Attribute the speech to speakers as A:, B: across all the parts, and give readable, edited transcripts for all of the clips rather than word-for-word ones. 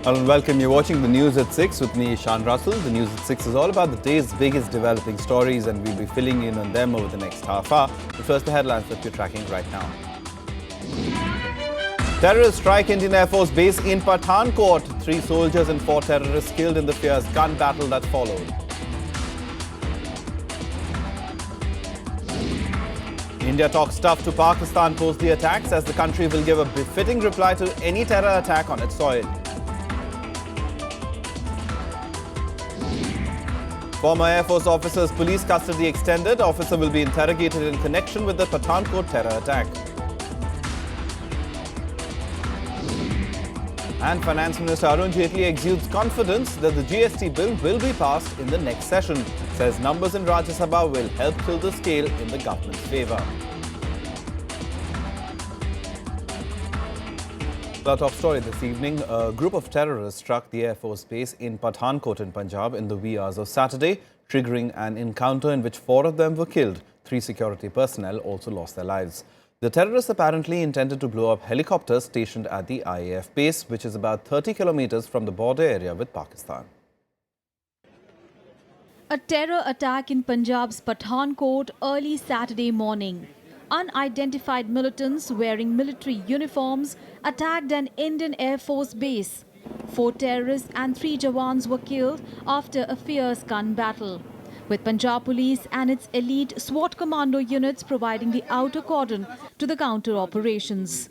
A: Hello and welcome. You're watching the News at 6 with me, Shan Russell. The News at 6 is all about the day's biggest developing stories, and we'll be filling in on them over the next half hour. But first, the headlines that you're tracking right now. Terrorists strike Indian Air Force base in Pathankot. 3 soldiers and 4 terrorists killed in the fierce gun battle that followed. India talks tough to Pakistan post the attacks, as the country will give a befitting reply to any terror attack on its soil. Former Air Force officer's police custody extended. Officer will be interrogated in connection with the Pathankot terror attack. And Finance Minister Arun Jaitley exudes confidence that the GST bill will be passed in the next session. Says numbers in Rajya Sabha will help tilt the scale in the government's favour. Our top story this evening, a group of terrorists struck the Air Force base in Pathankot in Punjab in the wee hours of Saturday, triggering an encounter in which 4 of them were killed. 3 security personnel also lost their lives. The terrorists apparently intended to blow up helicopters stationed at the IAF base, which is about 30 kilometers from the border area with Pakistan.
B: A terror attack in Punjab's Pathankot early Saturday morning. Unidentified militants wearing military uniforms attacked an Indian Air Force base. 4 terrorists and 3 Jawans were killed after a fierce gun battle, with Punjab Police and its elite SWAT commando units providing the outer cordon to the counter operations.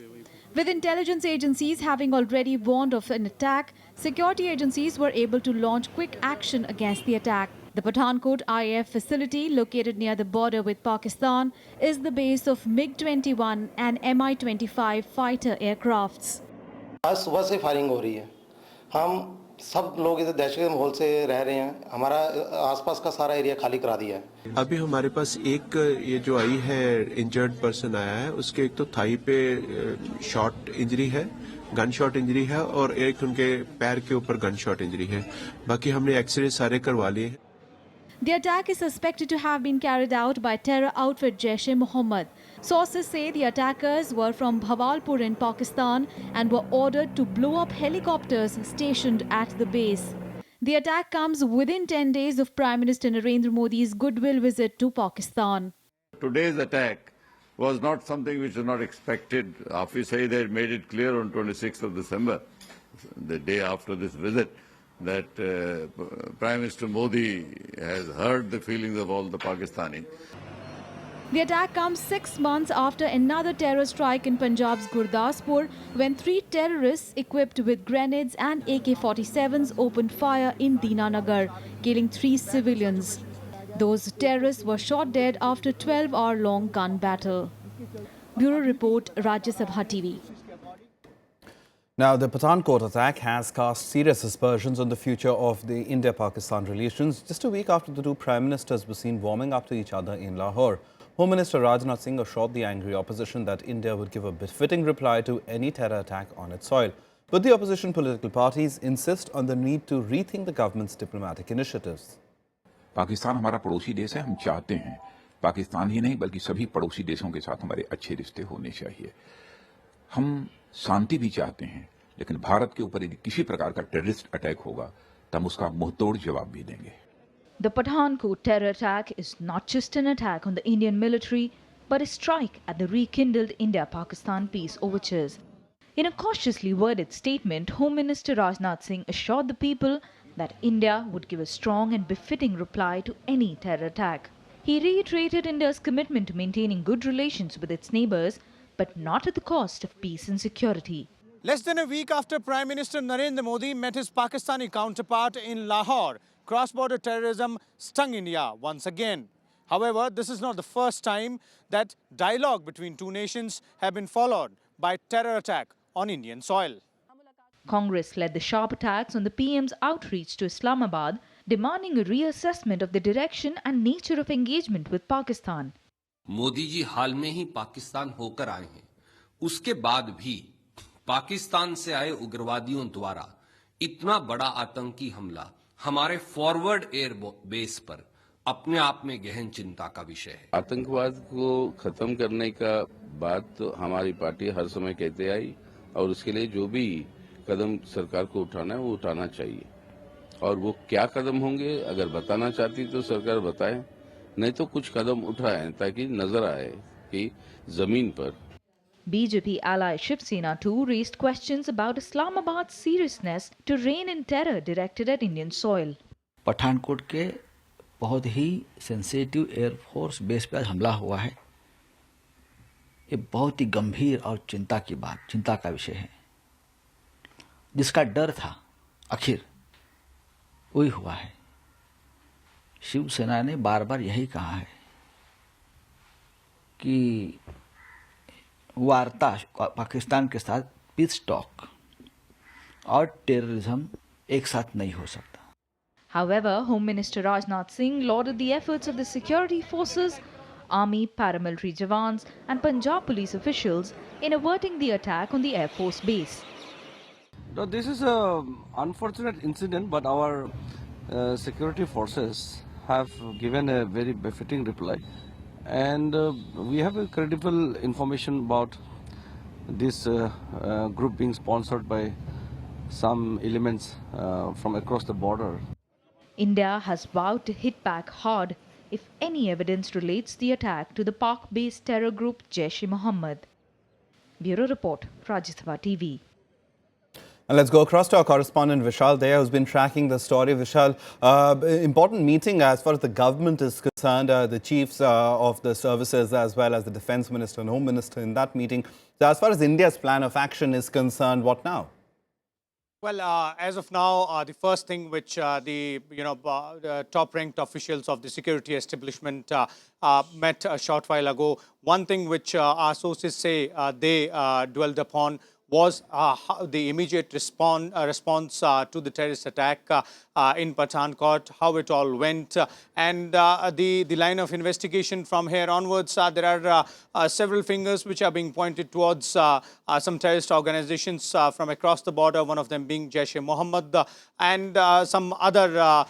B: With intelligence agencies having already warned of an attack, security agencies were able to launch quick action against the attack. The Pathankot IAF facility, located near the border with Pakistan, is the base of MiG-21 and Mi-25 fighter aircrafts.
C: आज सुबह से firing हो रही है। हम सब लोग इधर दहशत के माहौल से रह रहे हैं। हमारा आसपास का सारा एरिया खाली करा दिया है।
D: अभी हमारे पास एक ये जो आई है इंजर्ड पर्सन आया है, उसके एक तो थाई पे शॉट इंजरी है, गन शॉट इंजरी है, और एक उनके पैर के ऊपर गन शॉट इंजरी है। बाकी हमने एक्सरे सारे करवा लिए हैं।
B: The attack is suspected to have been carried out by terror outfit Jaish-e-Mohammed. Sources say the attackers were from Bhawalpur in Pakistan and were ordered to blow up helicopters stationed at the base. The attack comes within 10 days of Prime Minister Narendra Modi's goodwill visit to Pakistan.
E: Today's attack was not something which was not expected. Hafiz Saeed had made it clear on 26th of December, the day after this visit, that Prime Minister Modi has heard the feelings of all the Pakistanis.
B: The attack comes 6 months after another terror strike in Punjab's Gurdaspur, when 3 terrorists equipped with grenades and AK-47s opened fire in Dinanagar, killing 3 civilians. Those terrorists were shot dead after a 12-hour-long gun battle. Bureau Report, Rajya Sabha TV.
A: Now, the Pathankot attack has cast serious aspersions on the future of the India-Pakistan relations, just a week after the 2 prime ministers were seen warming up to each other in Lahore. Home Minister Rajnath Singh assured the angry opposition that India would give a befitting reply to any terror attack on its soil. But the opposition political parties insist on the need to rethink the government's diplomatic initiatives.
F: Pakistan हमारा पड़ोसी देश है। हम चाहते हैं पाकिस्तान ही नहीं बल्कि सभी पड़ोसी देशों के साथ हमारे अच्छे रिश्ते होने चाहिए। हम शांति भी चाहते हैं, लेकिन भारत के ऊपर यदि किसी प्रकार का टेररिस्ट अटैक होगा तो हम उसका मुंहतोड़ जवाब भी देंगे।
B: The Pathankot terror attack is not just an attack on the Indian military, but a strike at the rekindled India-Pakistan peace overtures. In a cautiously worded statement, Home Minister Rajnath Singh assured the people that India would give a strong and befitting reply to any terror attack. He reiterated India's commitment to maintaining good relations with its neighbours, but not at the cost of peace and security.
G: Less than a week after Prime Minister Narendra Modi met his Pakistani counterpart in Lahore, cross-border terrorism stung India once again. However, this is not the first time that dialogue between 2 nations have been followed by terror attack on Indian soil.
B: Congress led the sharp attacks on the PM's outreach to Islamabad, demanding a reassessment of the direction and nature of engagement with Pakistan.
H: Modi ji हाल में ही पाकिस्तान होकर आए हैं, उसके बाद भी पाकिस्तान से आए उग्रवादियों द्वारा इतना बड़ा आतंकी हमला हमारे फॉरवर्ड एयर बेस पर अपने आप में गहन चिंता का विषय है।
I: आतंकवाद को खत्म करने का बात तो हमारी पार्टी हर समय कहते आई और उसके लिए जो भी कदम सरकार को उठाना है वो उठाना चाहिए, और वो क्या कदम होंगे अगर बताना चाहती तो सरकार बताए, नहीं तो कुछ कदम उठाएं ताकि नजर आए कि जमीन पर।
B: BJP ally Shiv Sena too raised questions about Islamabad's seriousness to rein in terror directed at Indian soil.
J: Pathankot के बहुत ही सेंसिटिव एयरफोर्स बेस पर हमला हुआ है। ये बहुत ही गंभीर और चिंता का विषय है। जिसका डर था आखिर वही हुआ है। शिवसेना ने बार बार यही कहा है कि वार्ता पाकिस्तान के साथ पीस टॉक और टेररिज्म एक साथ नहीं हो सकता।
B: However, Home Minister Rajnath Singh lauded the efforts of the security forces, army, paramilitary jawans and Punjab police officials in averting the attack on the Air Force base.
K: Now, this is an unfortunate incident, but our security forces have given a very befitting reply, and we have a credible information about this group being sponsored by some elements from across the border.
B: India has vowed to hit back hard if any evidence relates the attack to the Pak-based terror group Jaish-e-Mohammed. Bureau Report, Rajya Sabha TV.
A: And let's go across to our correspondent Vishal there, who's been tracking the story. Vishal, important meeting as far as the government is concerned, the chiefs of the services as well as the defense minister and home minister in that meeting. So as far as India's plan of action is concerned, what now?
G: Well, as of now, the first thing which the top-ranked officials of the security establishment met a short while ago, one thing which our sources say they dwelled upon was the immediate response to the terrorist attack in Pathankot, how it all went, and the line of investigation from here onwards. There are several fingers which are being pointed towards some terrorist organizations from across the border, one of them being Jaish-e-Mohammed, and some other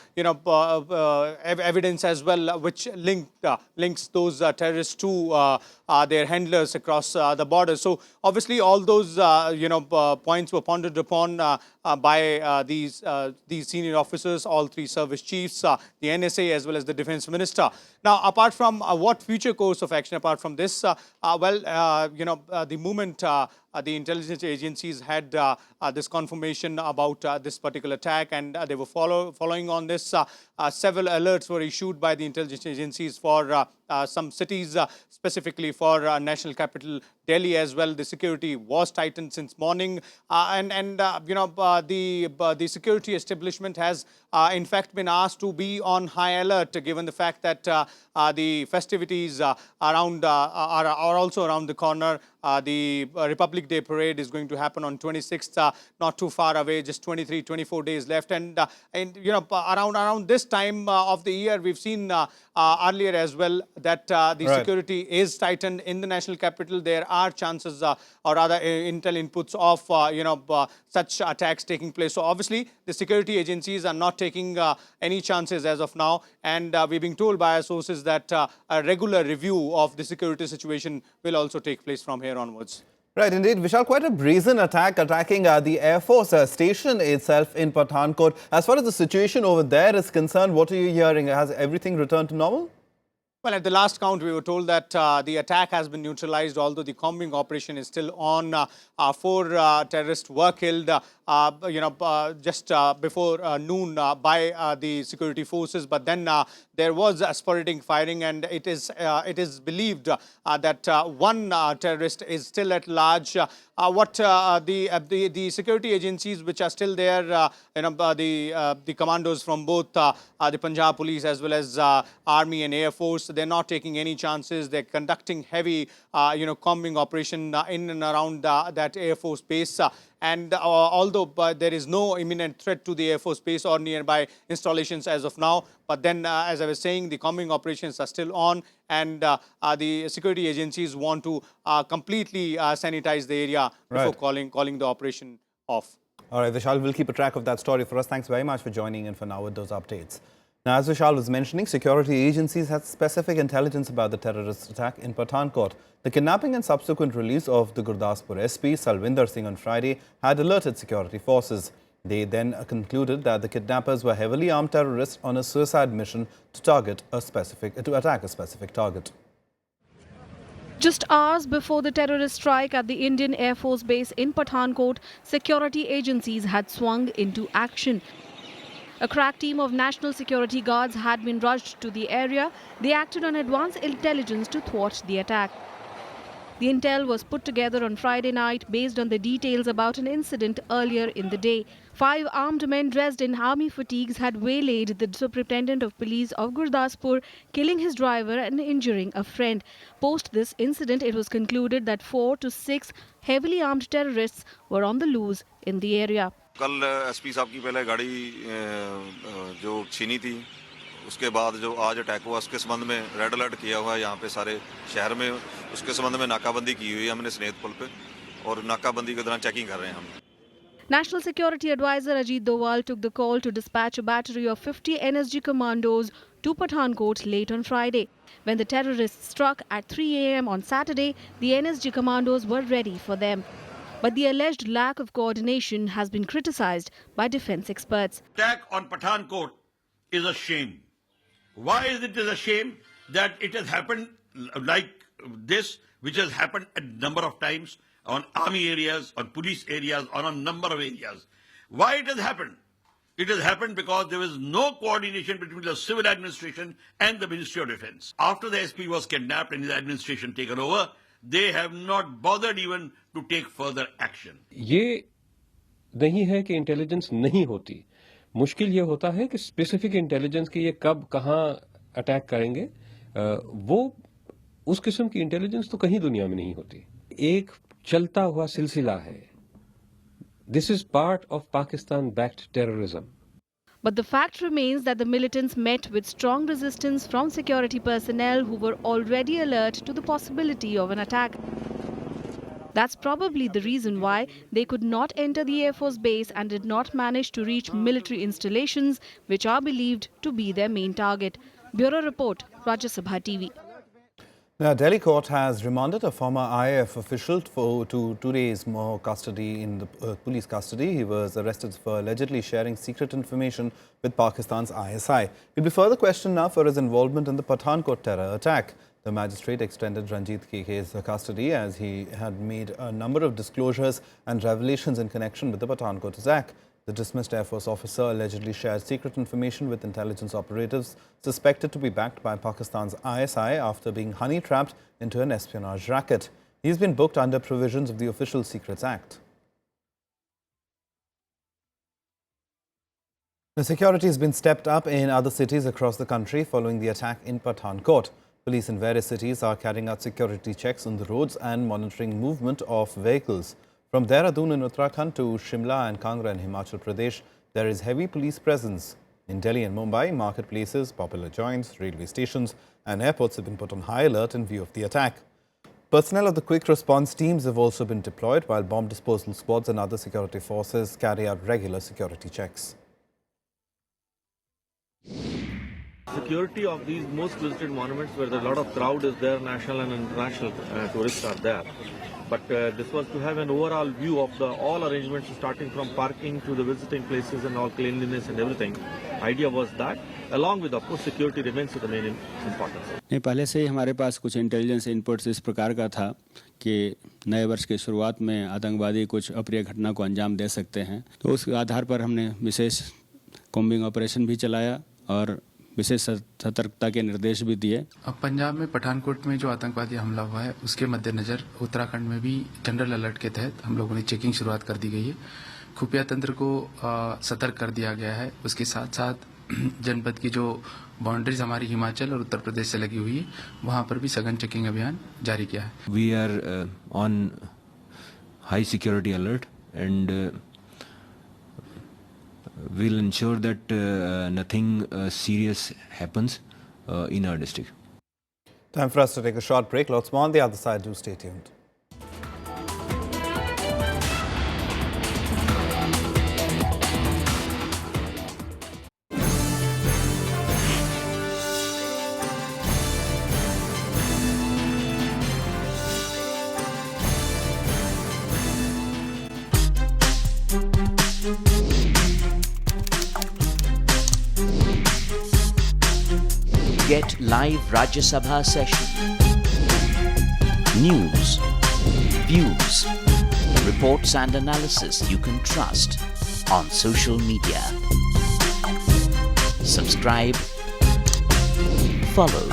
G: evidence as well, which links those terrorists to their handlers across the border. So obviously all those points were pondered upon by these senior officers, all three service chiefs, the NSA as well as the defense minister. Now, apart from what future course of action, apart from this, the moment the intelligence agencies had this confirmation about this particular attack, and they were following on this, several alerts were issued by the intelligence agencies for some cities, specifically for national capital Delhi as well. The security was tightened since morning, the security establishment has in fact been asked to be on high alert, given the fact that the festivities are also around the corner. The Republic Day parade is going to happen on 26th, not too far away, just 23, 24 days left. And around this time of the year, we've seen earlier as well that the security is tightened in the national capital. There are chances, or rather intel inputs of such attacks taking place. So obviously the security agencies are not taking any chances as of now, and we're being told by our sources that a regular review of the security situation will also take place from here onwards.
A: Right, indeed. Vishal, quite a brazen attack, attacking the Air Force station itself in Pathankot. As far as the situation over there is concerned, what are you hearing? Has everything returned to normal?
G: Well, at the last count, we were told that the attack has been neutralized, although the combing operation is still on. 4 terrorists were killed, just before noon by the security forces. But then there was sporadic firing, and it is believed that one terrorist is still at large. The security agencies which are still there, the commandos from both the Punjab police as well as army and air force, they're not taking any chances. They're conducting heavy combing operation in and around that air force base. And although there is no imminent threat to the Air Force base or nearby installations as of now, but then, as I was saying, the combing operations are still on, and the security agencies want to completely sanitize the area before calling the operation off.
A: All right, Vishal, we'll keep a track of that story for us. Thanks very much for joining in for now with those updates. Now, as Vishal was mentioning, security agencies had specific intelligence about the terrorist attack in Pathankot. The kidnapping and subsequent release of the Gurdaspur SP, Salvinder Singh, on Friday had alerted security forces. They then concluded that the kidnappers were heavily armed terrorists on a suicide mission to attack a specific target.
B: Just hours before the terrorist strike at the Indian Air Force Base in Pathankot, security agencies had swung into action. A crack team of National Security Guards had been rushed to the area. They acted on advance intelligence to thwart the attack. The intel was put together on Friday night based on the details about an incident earlier in the day. 5 armed men dressed in army fatigues had waylaid the superintendent of police of Gurdaspur, killing his driver and injuring a friend. Post this incident, it was concluded that 4 to 6 heavily armed terrorists were on the loose in the area.
L: कल SP साहब की पहले गाड़ी जो छीनी थी, उसके बाद जो आज अटैक हुआ उसके संबंध में रेड अलर्ट किया हुआ है यहाँ पे सारे शहर में. उसके संबंध में नाकाबंदी की हुई है हमने स्नेत पुल पे और नाकाबंदी के दौरान चेकिंग कर रहे हैं हम.
B: National Security Advisor Ajit Doval took the call to dispatch a battery of 50 NSG commandos to Pathankot late on Friday. When the terrorists struck at 3 a.m. on Saturday, the NSG commandos were ready for them. But the alleged lack of coordination has been criticized by defense experts.
M: Attack on Pathankot is a shame. Why is it a shame? That it has happened like this, which has happened a number of times on army areas, on police areas, on a number of areas. Why it has happened? It has happened because there was no coordination between the civil administration and the Ministry of Defense. After the SP was kidnapped and his administration taken over, they have not bothered even to take further action.
N: ये नहीं है कि intelligence नहीं होती, मुश्किल ये होता है कि स्पेसिफिक इंटेलिजेंस कि ये कब कहाँ अटैक करेंगे, वो उस किस्म की इंटेलिजेंस तो कहीं दुनिया में नहीं होती. एक चलता हुआ सिलसिला है. This is part of Pakistan-backed terrorism.
B: But the fact remains that the militants met with strong resistance from security personnel who were already alert to the possibility of an attack. That's probably the reason why they could not enter the Air Force Base and did not manage to reach military installations, which are believed to be their main target. Bureau Report, Rajya Sabha TV.
A: Now, Delhi court has remanded a former IAF official to 2 days more custody in the police custody. He was arrested for allegedly sharing secret information with Pakistan's ISI. He'll be further questioned now for his involvement in the Pathankot terror attack. The magistrate extended Ranjit KK's custody as he had made a number of disclosures and revelations in connection with the Pathankot attack. The dismissed Air Force officer allegedly shared secret information with intelligence operatives suspected to be backed by Pakistan's ISI after being honey-trapped into an espionage racket. He's been booked under provisions of the Official Secrets Act. The security has been stepped up in other cities across the country following the attack in Pathankot. Police in various cities are carrying out security checks on the roads and monitoring movement of vehicles. From Dehradun in Uttarakhand to Shimla and Kangra in Himachal Pradesh, there is heavy police presence. In Delhi and Mumbai, marketplaces, popular joints, railway stations and airports have been put on high alert in view of the attack. Personnel of the quick response teams have also been deployed, while bomb disposal squads and other security forces carry out regular security checks.
O: Security of these most visited monuments where a lot of crowd is there, national and international tourists are there. But this was to have an overall view of all arrangements, starting from parking to the visiting places and all cleanliness and everything. Idea was that, along with, of course, security remains the main importance.
P: नहीं, पहले से ही हमारे पास कुछ intelligence inputs इस प्रकार का था कि नए वर्ष की शुरुआत में आतंकवादी कुछ अप्रिय घटना को अंजाम दे सकते हैं. तो उस आधार पर हमने विशेष कॉम्बिंग ऑपरेशन भी चलाया और विशेष सतर्कता के निर्देश भी दिए.
Q: अब पंजाब में पठानकोट में जो आतंकवादी हमला हुआ है उसके मद्देनजर उत्तराखंड में भी जनरल अलर्ट के तहत हम लोगों ने चेकिंग शुरुआत कर दी गई है. खुफिया तंत्र को सतर्क कर दिया गया है. उसके साथ साथ जनपद की जो बाउंड्रीज हमारी हिमाचल और उत्तर प्रदेश से लगी हुई है वहां पर भी सघन चेकिंग अभियान जारी किया है.
R: We are on high security alert and we'll ensure that nothing serious happens in our district.
A: Time for us to take a short break. Lots more on the other side. Do stay tuned.
S: get live Rajya Sabha session, news, views, reports and analysis you can trust on social media. Subscribe, follow,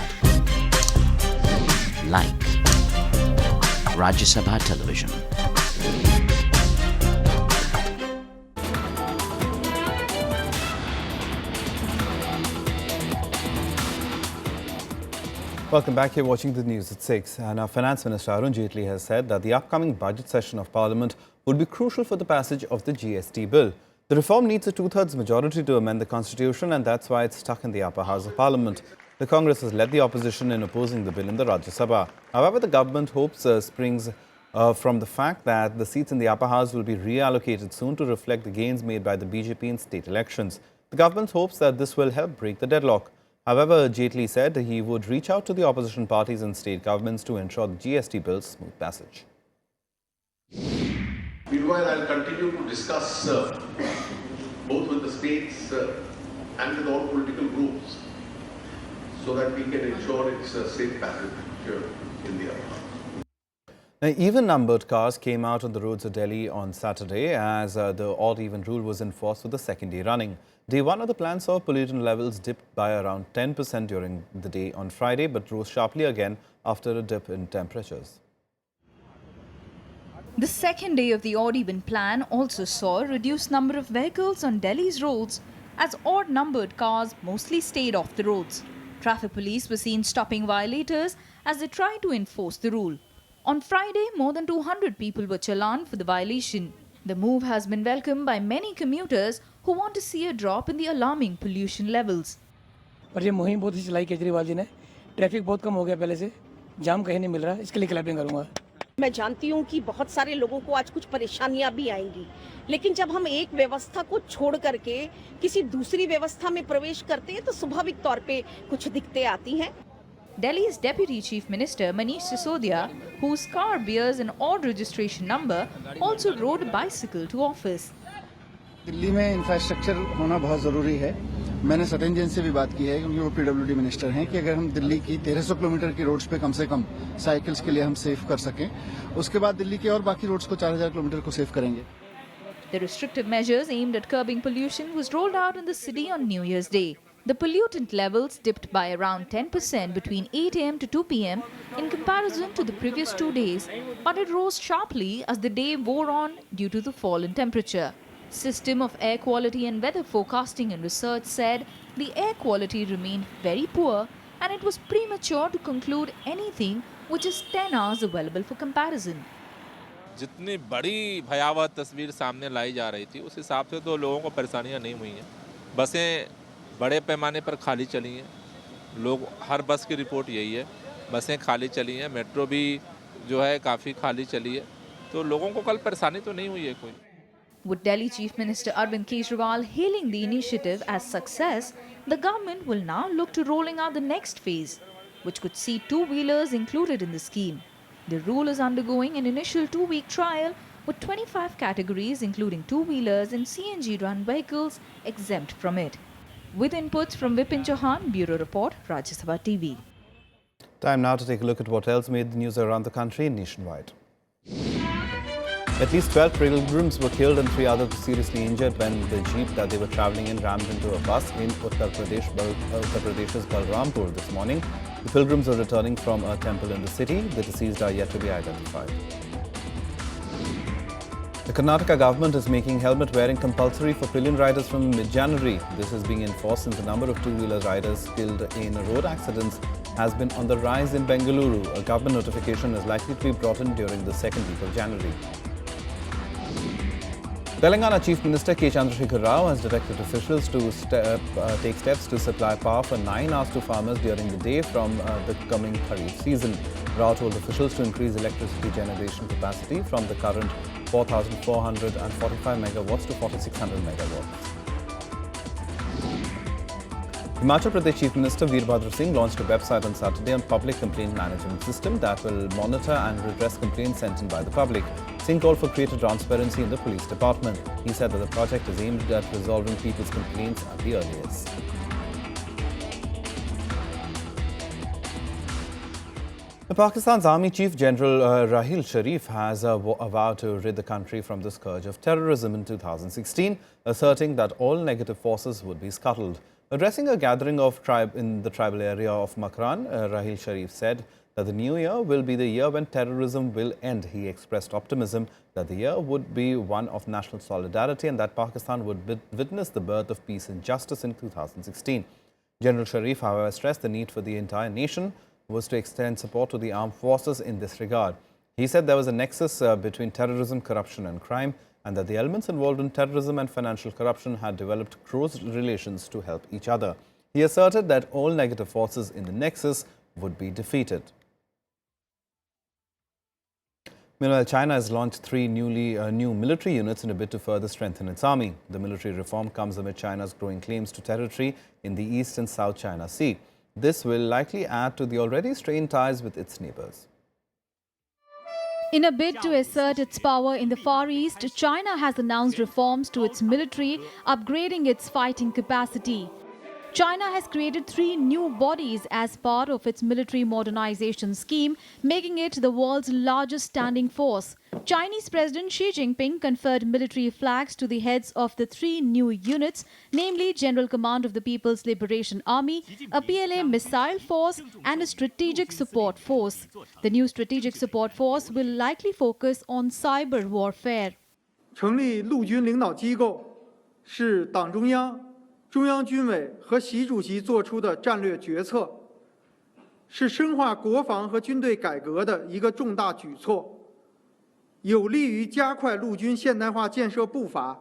S: like Rajya Sabha Television.
A: Welcome back. You're watching the news at 6. And our Finance Minister Arun Jaitley has said that the upcoming budget session of Parliament would be crucial for the passage of the GST bill. The reform needs a two-thirds majority to amend the Constitution, and that's why it's stuck in the upper house of Parliament. The Congress has led the opposition in opposing the bill in the Rajya Sabha. However, the government hopes springs from the fact that the seats in the upper house will be reallocated soon to reflect the gains made by the BJP in state elections. The government hopes that this will help break the deadlock. However, Jaitley said he would reach out to the opposition parties and state governments to ensure the GST bill's smooth passage.
T: Meanwhile, I'll continue to discuss both with the states and with all political groups so that we can ensure its safe passage in the upper house.
A: Now, even-numbered cars came out on the roads of Delhi on Saturday as the odd-even rule was enforced for the second day running. Day one of the plan saw pollutant levels dipped by around 10% during the day on Friday, but rose sharply again after a dip in temperatures.
U: The second day of the odd-even plan also saw a reduced number of vehicles on Delhi's roads as odd-numbered cars mostly stayed off the roads. Traffic police were seen stopping violators as they tried to enforce the rule. On Friday, more than 200 people were challaned for the violation. The move has been welcomed by many commuters who want to see a drop in the alarming pollution levels.
V: पर ये मुहिम बहुत ही चलाई केजरीवाल जी ने traffic बहुत कम हो गया पहले से जाम कहीं नहीं मिल रहा इसके लिए क्लैपिंग करूंगा
W: मैं जानती हूं कि बहुत सारे लोगों को आज कुछ परेशानियां भी आएंगी लेकिन जब हम एक व्यवस्था को छोड़ करके किसी दूसरी व्यवस्था में प्रवेश करते हैं तो स्वाभाविक तौर पे कुछ दिक्कतें आती हैं
U: Delhi's Deputy Chief Minister Manish Sisodia, whose car bears an odd registration number, also rode a bicycle to office.
X: Delhi में इंफ्रास्ट्रक्चर होना बहुत ज़रूरी है। मैंने सत्येंद्र जैन से भी बात की है क्योंकि वो पीडब्ल्यूडी मिनिस्टर हैं कि अगर हम दिल्ली की 1300 किलोमीटर की रोड्स पे कम से कम साइकिल्स के लिए हम सेफ कर सकें, उसके बाद दिल्ली के और बाकी रोड्स को 4000 किलोमीटर को सेफ करेंगे।
U: The restrictive measures aimed at curbing pollution was rolled out in the city on New Year's Day. The pollutant levels dipped by around 10% between 8 am to 2 pm in comparison to the previous 2 days, but it rose sharply as the day wore on due to the fall in temperature. System of Air Quality and Weather Forecasting and Research said the air quality remained very poor and it was premature to conclude anything which is 10 hours available for comparison.
Y: जितनी बड़ी भयावह तस्वीर सामने लाई जा रही थी उस हिसाब से तो लोगों को परेशानियां नहीं हुई हैं। बसें बड़े पैमाने पर खाली चली हैं, लोग हर बस की रिपोर्ट यही है, बसें खाली चली हैं, मेट्रो भी जो है काफ़ी खाली चली है, तो लोगों को कल परेशानी तो नहीं हुई है कोई।
U: With Delhi Chief Minister Arvind Kejriwal hailing the initiative as success, the government will now look to rolling out the next phase, which could see two-wheelers included in the scheme. The rule is undergoing an initial 2-week trial with 25 categories including two-wheelers and CNG-run vehicles exempt from it. With inputs from Vipin Chauhan, Bureau Report, Rajya Sabha TV.
A: Time now to take a look at what else made the news around the country and nationwide. At least 12 pilgrims were killed and 3 others were seriously injured when the jeep that they were travelling in rammed into a bus in Uttar Pradesh's Balrampur this morning. The pilgrims were returning from a temple in the city. The deceased are yet to be identified. The Karnataka government is making helmet wearing compulsory for pillion riders from mid-January. This is being enforced since the number of two-wheeler riders killed in road accidents has been on the rise in Bengaluru. A government notification is likely to be brought in during the second week of January. Telangana Chief Minister K. Chandrasekhar Rao has directed officials to take steps to supply power for 9 hours to farmers during the day from the coming Kharif season. Rao told officials to increase electricity generation capacity from the current 4,445 megawatts to 4,600 megawatts. Himachal Pradesh Chief Minister Veerbhadra Singh launched a website on Saturday on public complaint management system that will monitor and redress complaints sent in by the public. Singh called for greater transparency in the police department. He said that the project is aimed at resolving people's complaints at the earliest. Pakistan's Army Chief General Rahil Sharif has vowed to rid the country from the scourge of terrorism in 2016, asserting that all negative forces would be scuttled. Addressing a gathering of in the tribal area of Makran, Rahil Sharif said that the new year will be the year when terrorism will end. He expressed optimism that the year would be one of national solidarity and that Pakistan would witness the birth of peace and justice in 2016. General Sharif, however, stressed the need for the entire nation was to extend support to the armed forces in this regard. He said there was a nexus between terrorism, corruption and crime, and that the elements involved in terrorism and financial corruption had developed close relations to help each other. He asserted that all negative forces in the nexus would be defeated. Meanwhile, China has launched 3 new military units in a bid to further strengthen its army. The military reform comes amid China's growing claims to territory in the East and South China Sea. This will likely add to the already strained ties with its neighbors.
B: In a bid to assert its power in the Far East, China has announced reforms to its military, upgrading its fighting capacity. China has created 3 new bodies as part of its military modernization scheme, making it the world's largest standing force. Chinese President Xi Jinping conferred military flags to the heads of the 3 new units, namely General Command of the People's Liberation Army, a PLA missile force and a strategic support force. The new strategic support force will likely focus on cyber warfare.
C: 成立陆军领导机构是党中央、中央军委和习主席作出的战略决策，是深化国防和军队改革的一个重大举措，有利于加快陆军现代化建设步伐，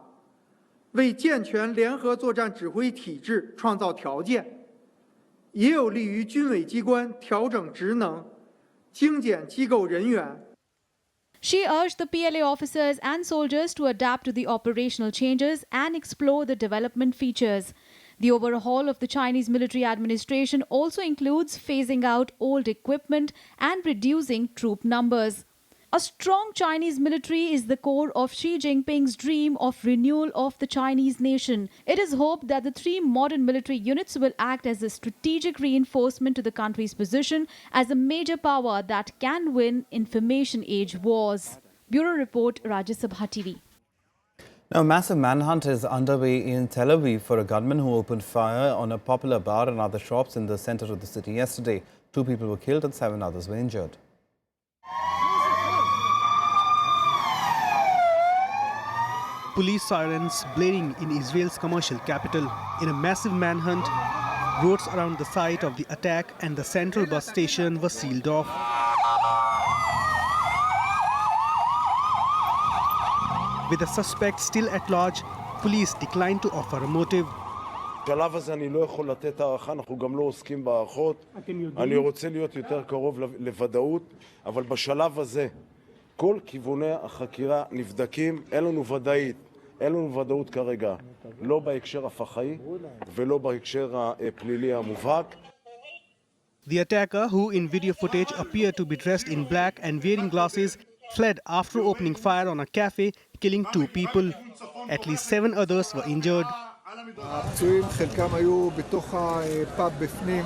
C: 为健全联合作战指挥体制创造条件，也有利于军委机关调整职能、精简机构人员。
B: She urged the PLA officers and soldiers to adapt to the operational changes and explore the development features. The overhaul of the Chinese military administration also includes phasing out old equipment and reducing troop numbers. A strong Chinese military is the core of Xi Jinping's dream of renewal of the Chinese nation. It is hoped that the 3 modern military units will act as a strategic reinforcement to the country's position as a major power that can win information age wars. Bureau Report, Rajya Sabha TV.
A: Now, a massive manhunt is underway in Tel Aviv for a gunman who opened fire on a popular bar and other shops in the center of the city yesterday. 2 people were killed and 7 others were injured.
D: Police sirens blaring in Israel's commercial capital. In a massive manhunt, roads around the site of the attack and the central bus station were sealed off. With the suspect still at large, police declined to offer a motive.
E: בשלב הזה אני לא יכול לתת הערכה, אנחנו גם לא עוסקים בהערכות. אני רוצה להיות יותר קרוב לוודאות, אבל בשלב הזה כל כיווני החקירה נבדקים, אין לנו ודאות כרגע, לא בהקשר הפח"עי ולא בהקשר הפלילי המובהק.
D: The attacker, who in video footage appeared to be dressed in black and wearing glasses, fled after opening fire on a cafe, killing 2 people. At least 7 others were injured.
F: הפצועים חלקם היו בתוך הפאב בפנים,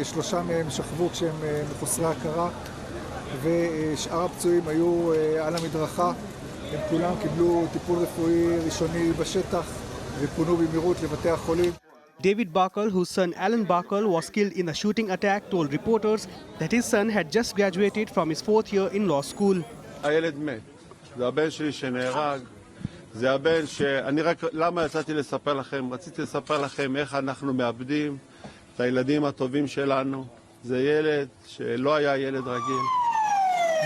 F: 3 מהם שכבו כשהם מחוסרי הכרה, ושאר הפצועים היו על המדרכה. הם כולם קיבלו טיפול רפואי ראשוני בשטח ופונו במהירות לבתי החולים.
D: David Barkle, whose son Alan Barkle was killed in the shooting attack, told reporters that his son had just graduated from his 4th year in law school.
E: הילד מת. זה הבן שלי שנהרג. זה הבן שאני רק, למה יצאתי לספר לכם? רציתי לספר לכם איך אנחנו מאבדים את הילדים הטובים שלנו. זה ילד שלא היה ילד רגיל.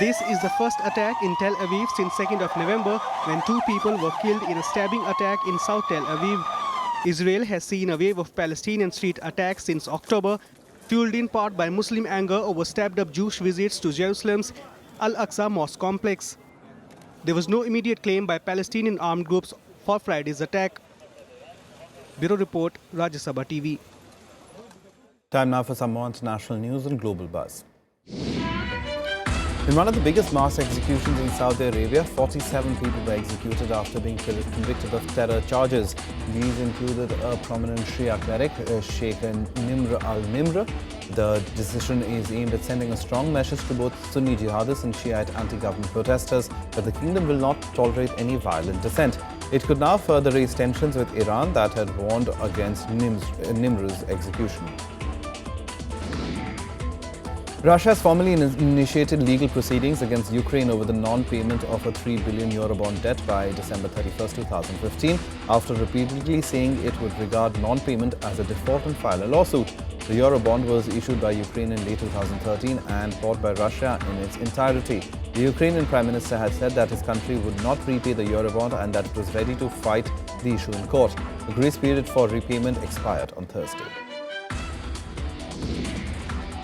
D: This is the first attack in Tel Aviv since 2nd of November, when 2 people were killed in a stabbing attack in South Tel Aviv. Israel has seen a wave of Palestinian street attacks since October, fueled in part by Muslim anger over stabbed-up Jewish visits to Jerusalem's Al-Aqsa Mosque complex. There was no immediate claim by Palestinian armed groups for Friday's attack. Bureau Report, Rajya Sabha TV.
A: Time now for some more international news and Global Buzz. In one of the biggest mass executions in Saudi Arabia, 47 people were executed after being convicted of terror charges. These included a prominent Shia cleric, Sheikh Nimr al-Nimr, The decision is aimed at sending a strong message to both Sunni jihadists and Shiite anti-government protesters that the kingdom will not tolerate any violent dissent. It could now further raise tensions with Iran that had warned against Nimr's execution. Russia has formally initiated legal proceedings against Ukraine over the non-payment of a €3 billion Eurobond debt by December 31, 2015, after repeatedly saying it would regard non-payment as a default and file a lawsuit. The Eurobond was issued by Ukraine in late 2013 and bought by Russia in its entirety. The Ukrainian Prime Minister had said that his country would not repay the Eurobond and that it was ready to fight the issue in court. The grace period for repayment expired on Thursday.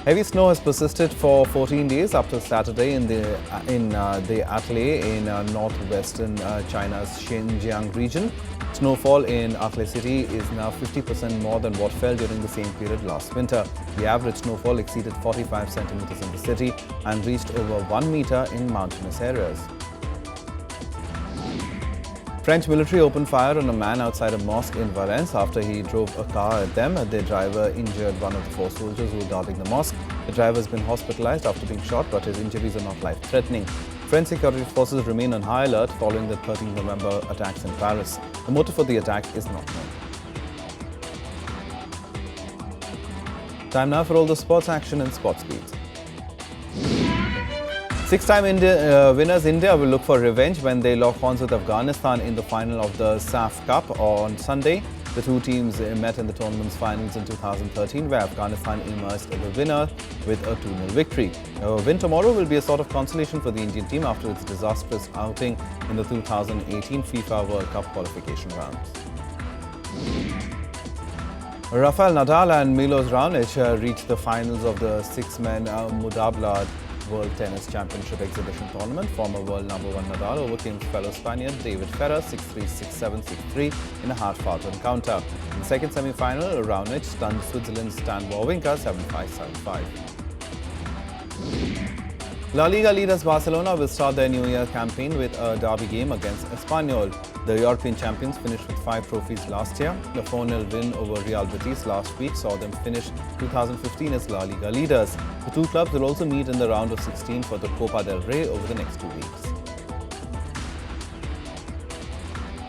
A: Heavy snow has persisted for 14 days up to Saturday in the Atlay in northwestern China's Xinjiang region. Snowfall in Atlay city is now 50% more than what fell during the same period last winter. The average snowfall exceeded 45 centimeters in the city and reached over 1 meter in mountainous areas. French military opened fire on a man outside a mosque in Valence after he drove a car at them. The driver injured one of the 4 soldiers who were guarding the mosque. The driver has been hospitalized after being shot, but his injuries are not life-threatening. French security forces remain on high alert following the 13 November attacks in Paris. The motive for the attack is not known. Time now for all the sports action and sports beats. 6-time winners India will look for revenge when they lock horns with Afghanistan in the final of the SAF Cup on Sunday. The two teams met in the tournament's finals in 2013, where Afghanistan emerged the winner with a 2-0 victory. A win tomorrow will be a sort of consolation for the Indian team after its disastrous outing in the 2018 FIFA World Cup qualification rounds. Rafael Nadal and Milos Raonic reached the finals of the 6-man Mudabla World Tennis Championship Exhibition Tournament. Former world number 1 Nadal overcame fellow Spaniard David Ferrer 6-3, 6-7, 6-3 in a hard-fought encounter. In the second semi-final, Raonic stunned Switzerland's Stan Wawrinka 7-5, 7-5. La Liga leaders Barcelona will start their New Year campaign with a derby game against Espanyol. The European champions finished with 5 trophies last year. The 4-0 win over Real Betis last week saw them finish 2015 as La Liga leaders. The two clubs will also meet in the round of 16 for the Copa del Rey over the next 2 weeks.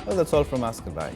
A: Well, that's all from us. Goodbye.